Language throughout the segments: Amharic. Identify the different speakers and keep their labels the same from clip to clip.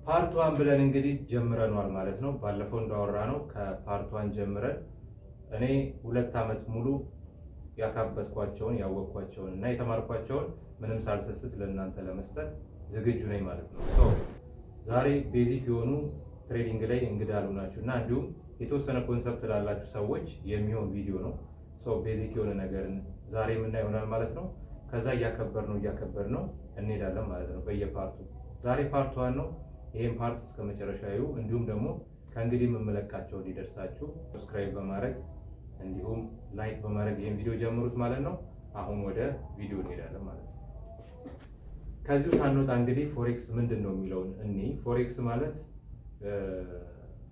Speaker 1: ፓርት ዋን ብለን እንግዲህ ጀምረናል ማለት ነው። ባለፈው እንዳወራ ነው ከፓርት ዋን ጀምረን እኔ 2 ዓመት ሙሉ ያካበትኳቸውን ያወቅኳቸውን እና የተማርኳቸውን ምንም ሳልሰስት ለእናንተ ለመስጠት ዝግጁ ነኝ ማለት ነው። ዛሬ ቤዚክ የሆኑ ትሬዲንግ ላይ እንግዳ ያልሆናችሁ እና እንዲሁም የተወሰነ ኮንሰፕት ላላችሁ ሰዎች የሚሆን ቪዲዮ ነው። ቤዚክ የሆነ ነገርን ዛሬ የምናየው ይሆናል ማለት ነው። ከዛ እያከበር ነው እንሄዳለን ማለት ነው በየፓርቱ። ዛሬ ፓርት ዋን ነው። ይሄን ፓርት እስከ መጨረሻ ይዩ። እንዲሁም ደግሞ ከእንግዲህ የምመለቃቸው እንዲደርሳችሁ ሰብስክራይብ በማድረግ እንዲሁም ላይክ በማድረግ ይሄን ቪዲዮ ጀምሩት ማለት ነው። አሁን ወደ ቪዲዮ እንሄዳለን ማለት ነው። ከዚሁ ሳንወጣ እንግዲህ ፎሬክስ ምንድን ነው የሚለውን እኔ ፎሬክስ ማለት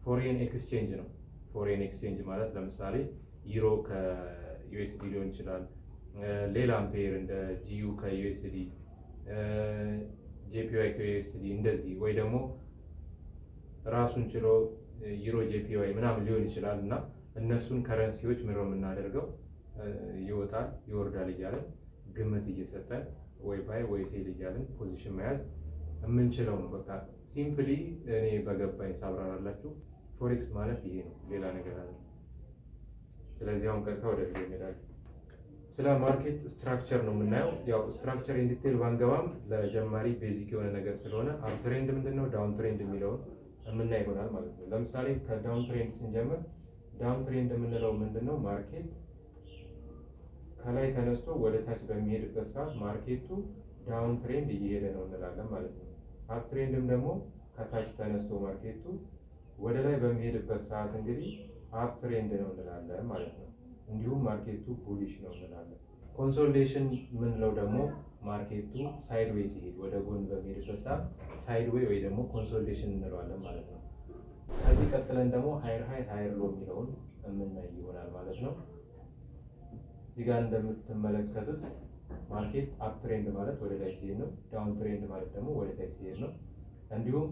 Speaker 1: ፎሬን ኤክስቼንጅ ነው። ፎሬን ኤክስቼንጅ ማለት ለምሳሌ ዩሮ ከዩኤስዲ ሊሆን ይችላል። ሌላም ፔር እንደ ጂዩ ከዩኤስዲ፣ ጄፒዋይ ከዩኤስዲ እንደዚህ፣ ወይ ደግሞ ራሱን ችሎ ዩሮ ጄፒዋይ ምናምን ሊሆን ይችላል። እና እነሱን ከረንሲዎች ምንድነው የምናደርገው? ይወጣል ይወርዳል እያለን ግምት እየሰጠን ወይ ባይ ወይ ሴል እያለን ፖዚሽን መያዝ የምንችለው ነው። በቃ ሲምፕሊ እኔ በገባኝ ሳብራራላችሁ ፎሬክስ ማለት ይሄ ነው፣ ሌላ ነገር አለ። ስለዚህ አሁን ቀጥታ ወደ ቪዲዮ እንሄዳለን። ስለ ማርኬት ስትራክቸር ነው የምናየው። ያው ስትራክቸር ኢን ዲቴል ባንገባም ለጀማሪ ቤዚክ የሆነ ነገር ስለሆነ አፕ ትሬንድ ምንድን ነው፣ ዳውን ትሬንድ የሚለውን የምናይ ይሆናል ማለት ነው። ለምሳሌ ከዳውን ትሬንድ ስንጀምር ዳውን ትሬንድ የምንለው ምንድን ነው? ማርኬት ከላይ ተነስቶ ወደ ታች በሚሄድበት ሰዓት ማርኬቱ ዳውን ትሬንድ እየሄደ ነው እንላለን ማለት ነው። አፕ ትሬንድም ደግሞ ከታች ተነስቶ ማርኬቱ ወደ ላይ በሚሄድበት ሰዓት እንግዲህ አፕ ትሬንድ ነው እንላለን ማለት ነው። እንዲሁም ማርኬቱ ቡሊሽ ነው እንላለን። ኮንሶሊዴሽን የምንለው ደግሞ ማርኬቱ ሳይድዌይ ሲሄድ ወደ ጎን በሚሄድበት ሰዓት ሳይድዌይ ወይ ደግሞ ኮንሶሊዴሽን እንለዋለን ማለት ነው። ከዚህ ቀጥለን ደግሞ ሃየር ሃይ ሃየር ሎ የሚለውን የምናይ ይሆናል ማለት ነው። እዚህ ጋር እንደምትመለከቱት ማርኬት አፕ ትሬንድ ማለት ወደ ላይ ሲሄድ ነው። ዳውን ትሬንድ ማለት ደግሞ ወደ ታች ሲሄድ ነው። እንዲሁም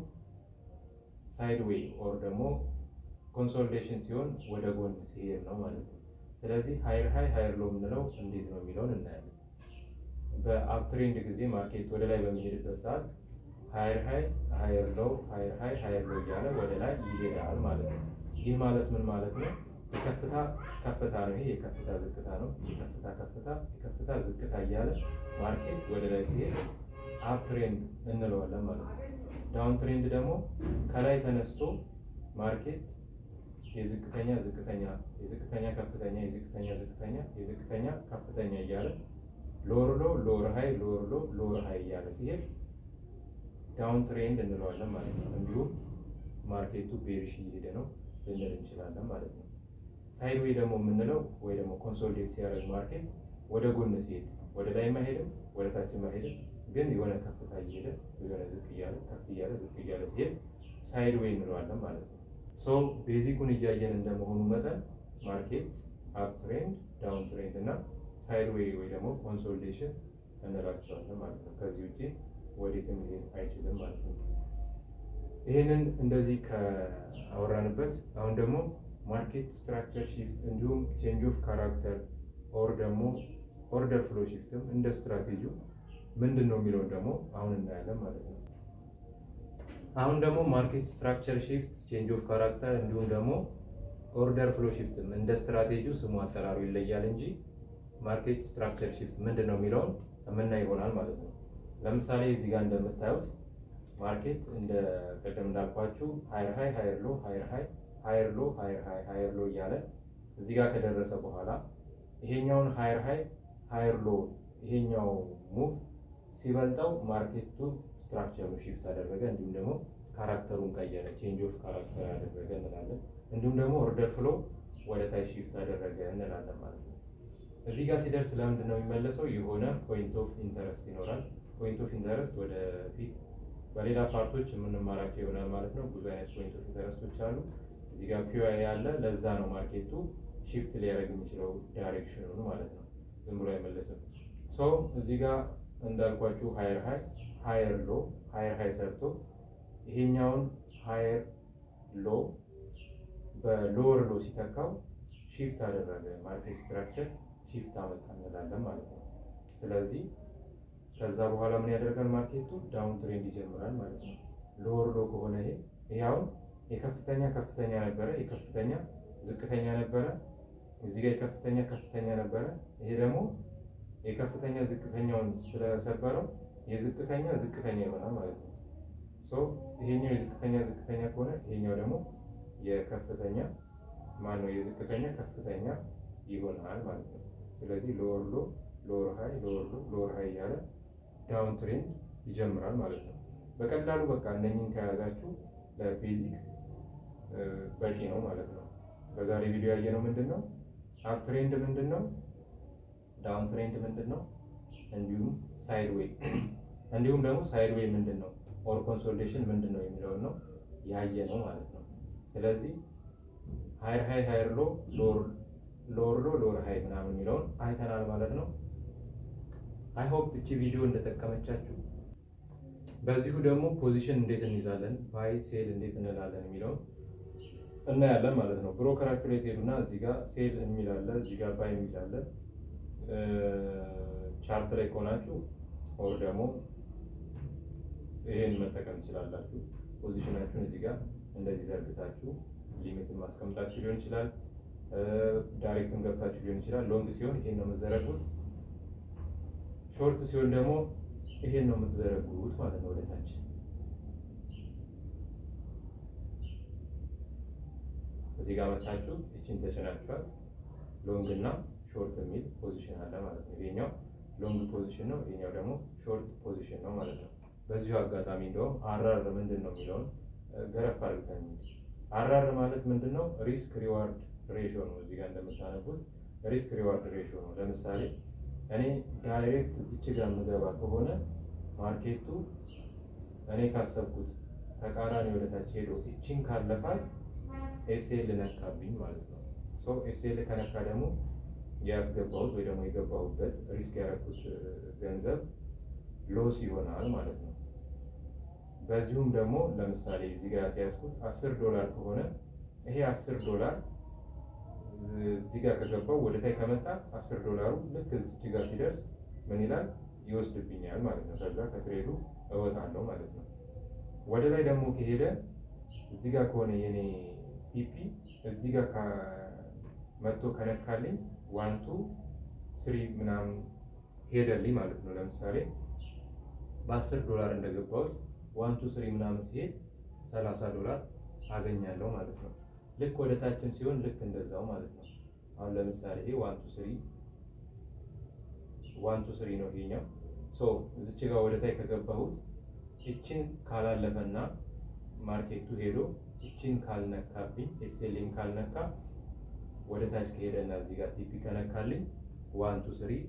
Speaker 1: ሳይድዌይ ኦር ደግሞ ኮንሶሊዴሽን ሲሆን ወደ ጎን ሲሄድ ነው ማለት ነው። ስለዚህ ሃየር ሃይ ሃየር ሎ የምንለው እንዴት ነው የሚለውን እናያለን። በአፕ ትሬንድ ጊዜ ማርኬት ወደ ላይ በሚሄድበት ሰዓት ሃየር ሃይ ሃየር ሎ ሃየር ሃይ ሃየር ሎ እያለ ወደ ላይ ይሄዳል ማለት ነው። ይህ ማለት ምን ማለት ነው? የከፍታ ከፍታ ነው። ይሄ የከፍታ ዝቅታ ነው። የከፍታ ከፍታ የከፍታ ዝቅታ እያለ ማርኬት ወደ ላይ ሲሄድ አፕ ትሬንድ እንለዋለን ማለት ነው። ዳውን ትሬንድ ደግሞ ከላይ ተነስቶ ማርኬት የዝቅተኛ ዝቅተኛ የዝቅተኛ ከፍተኛ የዝቅተኛ ዝቅተኛ የዝቅተኛ ከፍተኛ እያለ ሎወር ሎ ሎወር ሃይ ሎወር ሎ ሎወር ሃይ እያለ ሲሄድ ዳውን ትሬንድ እንለዋለን ማለት ነው። እንዲሁም ማርኬቱ ቤሪሽ እየሄደ ነው ልንል እንችላለን ማለት ነው። ሳይድዌይ ደግሞ የምንለው ወይ ደግሞ ኮንሶሊዴት ሲያደርግ ማርኬት ወደ ጎን ሲሄድ ወደ ላይ ማሄድም ወደ ታች ማሄድም ግን የሆነ ከፍታ እየሄደ የሆነ ዝቅ እያለ ከፍ እያለ ዝቅ እያለ ሲሄድ ሳይድዌይ እንለዋለን ማለት ነው። ቤዚኩን እያየን እንደመሆኑ መጠን ማርኬት አፕ ትሬንድ፣ ዳውን ትሬንድ እና ሳይድዌይ ወይ ደግሞ ኮንሶሊዴሽን እንላቸዋለን ማለት ነው። ከዚህ ውጭ ወዴትም ሊሄድ አይችልም ማለት ነው። ይህንን እንደዚህ ከአወራንበት አሁን ደግሞ ማርኬት ስትራክቸር ሺፍት እንዲሁም ቼንጅ ኦፍ ካራክተር ኦር ደግሞ ኦርደር ፍሎ ሺፍትም እንደ ስትራቴጂው ምንድን ነው የሚለውን ደግሞ አሁን እናያለን ማለት ነው። አሁን ደግሞ ማርኬት ስትራክቸር ሺፍት፣ ቼንጅ ኦፍ ካራክተር እንዲሁም ደግሞ ኦርደር ፍሎ ሺፍትም እንደ ስትራቴጂው ስሙ አጠራሩ ይለያል እንጂ ማርኬት ስትራክቸር ሺፍት ምንድን ነው የሚለውን የምናይ ይሆናል ማለት ነው። ለምሳሌ እዚህ ጋር እንደምታዩት ማርኬት እንደ ቀደም እንዳልኳችሁ ሃየር ሃይ ሃየር ሎ ሃየር ሃይ ሃየር ሎ ሃየር ሃይ ሃየር ሎ እያለ እዚህ ጋር ከደረሰ በኋላ ይሄኛውን ሃየር ሃይ ሃየር ሎ ይሄኛው ሙቭ ሲበልጠው ማርኬቱ ስትራክቸሩ ሺፍት አደረገ፣ እንዲሁም ደግሞ ካራክተሩን ቀየረ፣ ቼንጅ ኦፍ ካራክተር አደረገ እንላለን። እንዲሁም ደግሞ ኦርደር ፍሎ ወደ ታች ሺፍት አደረገ እንላለን ማለት ነው። እዚህ ጋር ሲደርስ ለምንድን ነው የሚመለሰው? የሆነ ፖይንት ኦፍ ኢንተረስት ይኖራል። ፖይንት ኦፍ ኢንተረስት ወደፊት በሌላ ፓርቶች የምንማራቸው ይሆናል ማለት ነው። ብዙ አይነት ፖይንት ኦፍ ኢንተረስቶች አሉ። እዚህ ጋር ፒዋይ ያለ፣ ለዛ ነው ማርኬቱ ሺፍት ሊያደርግ የሚችለው ዳይሬክሽኑን ማለት ነው። ዝም ብሎ አይመለስም። እዚህ ጋር እንዳልኳችሁ ሃየር ሃይ ሃየር ሎ ሃየር ሃይ ሰርቶ ይሄኛውን ሃየር ሎ በሎወር ሎ ሲተካው ሺፍት አደረገ፣ ማርኬት ስትራክቸር ሺፍት አመጣ እንላለን ማለት ነው። ስለዚህ ከዛ በኋላ ምን ያደርጋል? ማርኬቱ ዳውን ትሬንድ ይጀምራል ማለት ነው። ሎወር ሎ ከሆነ ይሄ አሁን የከፍተኛ ከፍተኛ ነበረ፣ የከፍተኛ ዝቅተኛ ነበረ። እዚህ ጋር የከፍተኛ ከፍተኛ ነበረ። ይሄ ደግሞ የከፍተኛ ዝቅተኛውን ስለሰበረው የዝቅተኛ ዝቅተኛ ይሆናል ማለት ነው። ይሄኛው የዝቅተኛ ዝቅተኛ ከሆነ ይሄኛው ደግሞ የከፍተኛ ማነው የዝቅተኛ ከፍተኛ ይሆናል ማለት ነው። ስለዚህ ሎወር ሎ ሎወር ሃይ ሎወር ሎ ሎወር ሃይ እያለ ዳውን ትሬንድ ይጀምራል ማለት ነው። በቀላሉ በቃ እነኝን ከያዛችሁ ለቤዚክ በቂ ነው ማለት ነው። በዛሬ ቪዲዮ ያየነው ምንድን ነው? አፕ ትሬንድ ምንድን ነው? ዳውን ትሬንድ ምንድን ነው? እንዲሁም ሳይድ ዌይ እንዲሁም ደግሞ ሳይድ ዌይ ምንድን ነው? ኦር ኮንሶሊዴሽን ምንድን ነው የሚለውን ነው ያየነው ማለት ነው። ስለዚህ ሃይር ሃይ ሃይር ሎ ሎወር ሎ ሎወር ሃይ ምናምን የሚለውን አይተናል ማለት ነው። አይ ሆፕ እቺ ቪዲዮ እንደጠቀመቻችሁ። በዚሁ ደግሞ ፖዚሽን እንዴት እንይዛለን፣ ባይ ሴል እንዴት እንላለን የሚለውን እናያለን ማለት ነው። ብሮከራችሁ ላይ ትሄዱና እዚህ ጋር ሴል የሚል አለ፣ እዚህ ጋር ባይ የሚል አለ። ቻርት ላይ ከሆናችሁ ኦር ደግሞ ይሄን መጠቀም ትችላላችሁ። ፖዚሽናችሁን እዚህ ጋር እንደዚህ ዘርግታችሁ ሊሚትን ማስቀምጣችሁ ሊሆን ይችላል። ዳይሬክትም ገብታችሁ ሊሆን ይችላል። ሎንግ ሲሆን ይሄን ነው የምትዘረጉት። ሾርት ሲሆን ደግሞ ይሄን ነው የምትዘረጉት ማለት ነው። ወደታች እዚህ ጋር መታችሁ እቺን ተጭናችኋል። ሎንግ እና ሾርት የሚል ፖዚሽን አለ ማለት ነው። ይሄኛው ሎንግ ፖዚሽን ነው፣ ይሄኛው ደግሞ ሾርት ፖዚሽን ነው ማለት ነው። በዚሁ አጋጣሚ እንደውም አራር ምንድን ነው የሚለውን ገረፍ አድርገን አራር ማለት ምንድን ነው? ሪስክ ሪዋርድ ሬሽዮ ነው። እዚህ ጋር እንደምታነቡት ሪስክ ሪዋርድ ሬሽዮ ነው። ለምሳሌ እኔ ዳይሬክት እዚች ጋር የምገባ ከሆነ ማርኬቱ እኔ ካሰብኩት ተቃራኒ ወደታች ሄዶ እቺን ካለፋት ኤስኤል ነካብኝ ማለት ነው። ኤስኤል ከነካ ደግሞ ያስገባሁት ወይ ደግሞ የገባሁበት ሪስክ ያደረኩት ገንዘብ ሎስ ይሆናል ማለት ነው። በዚሁም ደግሞ ለምሳሌ እዚህ ጋር ሲያስኩት $10 ከሆነ ይሄ $10 እዚህ ጋር ከገባው ወደ ታይ ከመጣ $10 ልክ እዚህ ጋር ሲደርስ ምን ይላል? ይወስድብኛል ማለት ነው። ከዛ ከትሬዱ እወጣለሁ ማለት ነው። ወደ ላይ ደግሞ ከሄደ እዚህ ጋር ከሆነ የኔ ቲፒ እዚህ ጋር መጥቶ ከነካልኝ 1 2 3 ምናምን ሄደልኝ ማለት ነው። ለምሳሌ $10 እንደገባሁት 1 2 3 ምናምን ሲሄድ $30 አገኛለሁ ማለት ነው። ልክ ወደ ታችን ሲሆን ልክ እንደዛው ማለት ነው። አሁን ለምሳሌ ይሄ 1 2 3 ነው ይሄኛው። እዚች ጋር ወደ ታይ ከገባሁት እቺን ካላለፈና ማርኬቱ ሄዶ እቺን ካልነካብኝ ኤስኤልን ካልነካ ወደ ታች ከሄደና እዚህ ጋር ቲፒ ከነካልኝ 1 2 3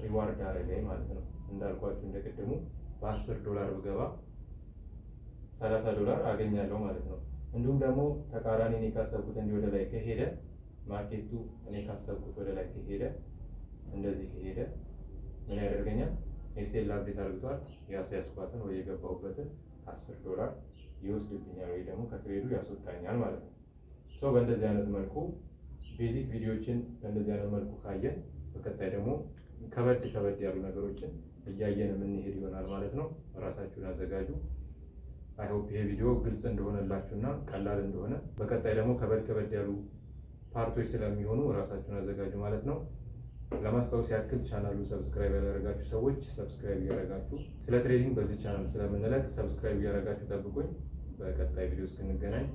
Speaker 1: ሪዋርድ አደረገኝ ማለት ነው። እንዳልኳችሁ እንደቀደሙ $10 ብገባ $30 አገኛለሁ ማለት ነው። እንዲሁም ደግሞ ተቃራኒ እኔ ካሰብኩት እንዲህ ወደ ላይ ከሄደ ማርኬቱ እኔ ካሰብኩት ወደ ላይ ከሄደ እንደዚህ ከሄደ ምን ያደርገኛል? ኤስኤል አፕዴት አድርጓል። ያስያዝኳትን ወይ የገባሁበትን $10 ይወስድብኛል ወይ ደግሞ ከትሬዱ ያስወጣኛል ማለት ነው። በእንደዚህ አይነት መልኩ ቤዚክ ቪዲዮዎችን በእንደዚህ አይነት መልኩ ካየን በቀጣይ ደግሞ ከበድ ያሉ ነገሮችን እያየን የምንሄድ ይሆናል ማለት ነው። ራሳችሁን አዘጋጁ። አይ ሆፕ ይሄ ቪዲዮ ግልጽ እንደሆነላችሁና ቀላል እንደሆነ፣ በቀጣይ ደግሞ ከበድ ያሉ ፓርቶች ስለሚሆኑ ራሳችሁን አዘጋጁ ማለት ነው። ለማስታወስ ያክል ቻናሉን ሰብስክራይብ ያደረጋችሁ ሰዎች ሰብስክራይብ እያደረጋችሁ፣ ስለ ትሬዲንግ በዚህ ቻናል ስለምንለቅ ሰብስክራይብ እያደረጋችሁ ጠብቁኝ። በቀጣይ ቪዲዮ እስክንገናኝ